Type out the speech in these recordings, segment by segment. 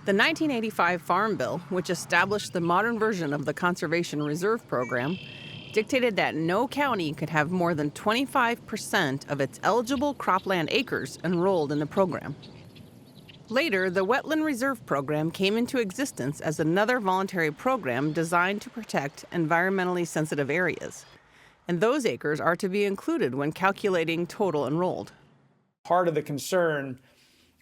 The 1985 Farm Bill, which established the modern version of the Conservation Reserve Program, dictated that no county could have more than 25% of its eligible cropland acres enrolled in the program. Later, the Wetland Reserve Program came into existence as another voluntary program designed to protect environmentally sensitive areas, and those acres are to be included when calculating total enrolled. Part of the concern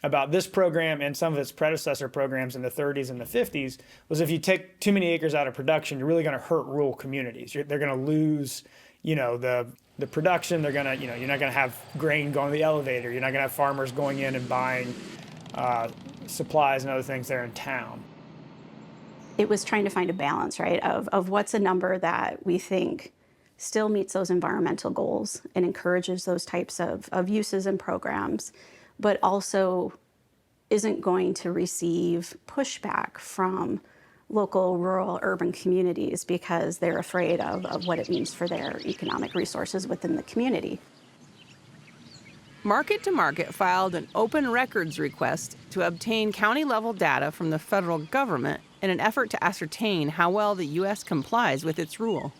about this program and some of its predecessor programs in the 30s and the 50s was if you take too many acres out of production, you're really going to hurt rural communities. They're going to lose, the production. They're going to, you're not going to have grain going to the elevator. You're not going to have farmers going in and buying supplies and other things there in town. It was trying to find a balance, right, of what's a number that we think still meets those environmental goals and encourages those types of uses and programs, but also isn't going to receive pushback from local, rural, urban communities because they're afraid of what it means for their economic resources within the community. Market to Market filed an open records request to obtain county-level data from the federal government in an effort to ascertain how well the U.S. complies with its rule.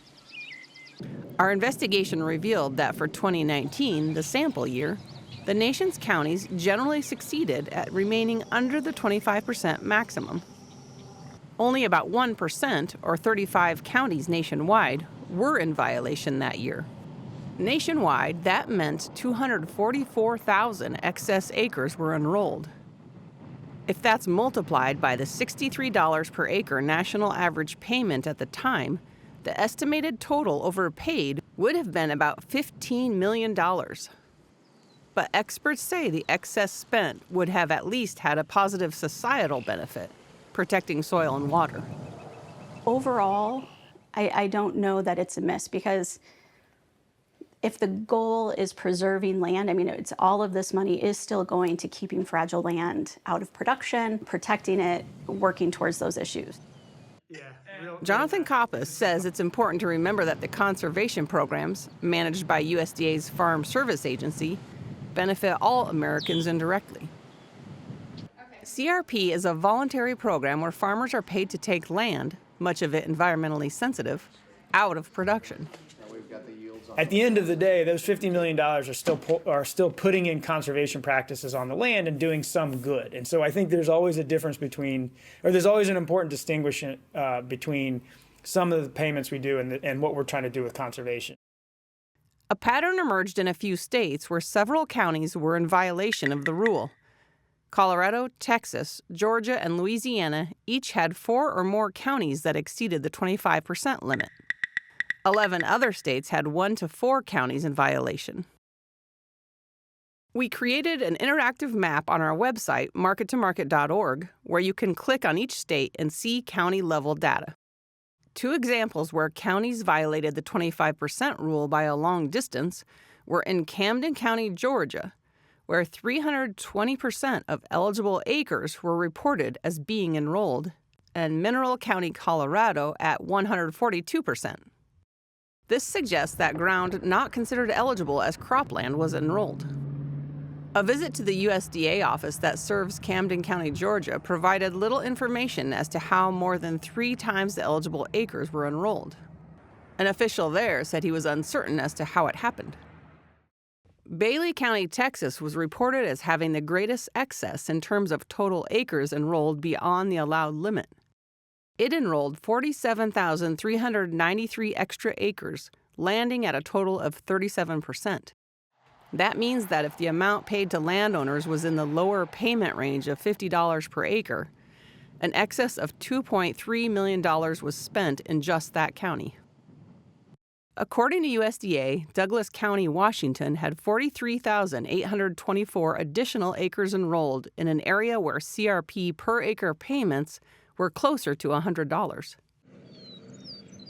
Our investigation revealed that for 2019, the sample year, the nation's counties generally succeeded at remaining under the 25% maximum. Only about 1%, or 35 counties nationwide, were in violation that year. Nationwide, that meant 244,000 excess acres were enrolled. If that's multiplied by the $63 per acre national average payment at the time, the estimated total overpaid would have been about $15 million. But experts say the excess spent would have at least had a positive societal benefit, protecting soil and water. Overall, I don't know that it's a miss, because if the goal is preserving land, it's all of this money is still going to keeping fragile land out of production, protecting it, working towards those issues. Jonathan Koppas says it's important to remember that the conservation programs, managed by USDA's Farm Service Agency, benefit all Americans indirectly. CRP is a voluntary program where farmers are paid to take land, much of it environmentally sensitive, out of production. At the end of the day, those $50 million are still putting in conservation practices on the land and doing some good. And so I think there's always a difference there's always an important distinction between some of the payments we do and what we're trying to do with conservation. A pattern emerged in a few states where several counties were in violation of the rule. Colorado, Texas, Georgia, and Louisiana each had 4 or more counties that exceeded the 25% limit. 11 other states had 1 to 4 counties in violation. We created an interactive map on our website, markettomarket.org, where you can click on each state and see county-level data. 2 examples where counties violated the 25% rule by a long distance were in Camden County, Georgia, where 320% of eligible acres were reported as being enrolled, and Mineral County, Colorado, at 142%. This suggests that ground not considered eligible as cropland was enrolled. A visit to the USDA office that serves Camden County, Georgia, provided little information as to how more than 3 times the eligible acres were enrolled. An official there said he was uncertain as to how it happened. Bailey County, Texas, was reported as having the greatest excess in terms of total acres enrolled beyond the allowed limit. It enrolled 47,393 extra acres, landing at a total of 37%. That means that if the amount paid to landowners was in the lower payment range of $50 per acre, an excess of $2.3 million was spent in just that county. According to USDA, Douglas County, Washington had 43,824 additional acres enrolled in an area where CRP per acre payments were closer to $100.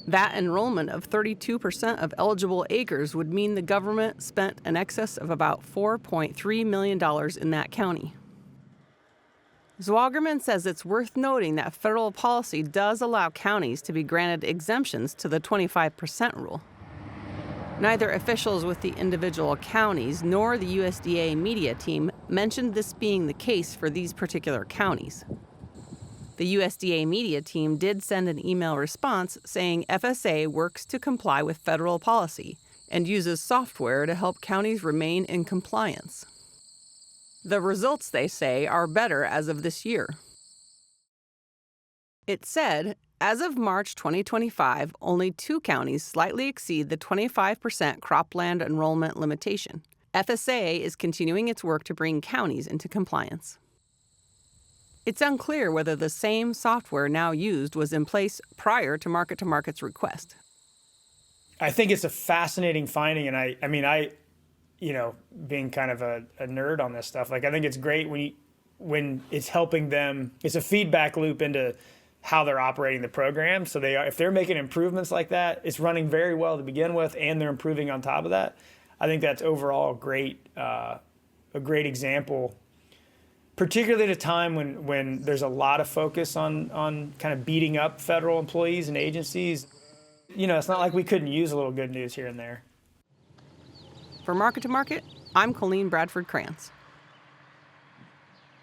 That enrollment of 32% of eligible acres would mean the government spent an excess of about $4.3 million in that county. Zwagerman says it's worth noting that federal policy does allow counties to be granted exemptions to the 25% rule. Neither officials with the individual counties nor the USDA media team mentioned this being the case for these particular counties. The USDA media team did send an email response saying FSA works to comply with federal policy and uses software to help counties remain in compliance. The results, they say, are better as of this year. It said, as of March 2025, only 2 counties slightly exceed the 25% cropland enrollment limitation. FSA is continuing its work to bring counties into compliance. It's unclear whether the same software now used was in place prior to Market2Market's request. I think it's a fascinating finding, and I mean, being kind of a nerd on this stuff, like I think it's great when it's helping them. It's a feedback loop into how they're operating the program. So if they're making improvements like that, it's running very well to begin with, and they're improving on top of that. I think that's overall a great example, particularly at a time when there's a lot of focus on kind of beating up federal employees and agencies. It's not like we couldn't use a little good news here and there. For Market2Market, I'm Colleen Bradford Krantz.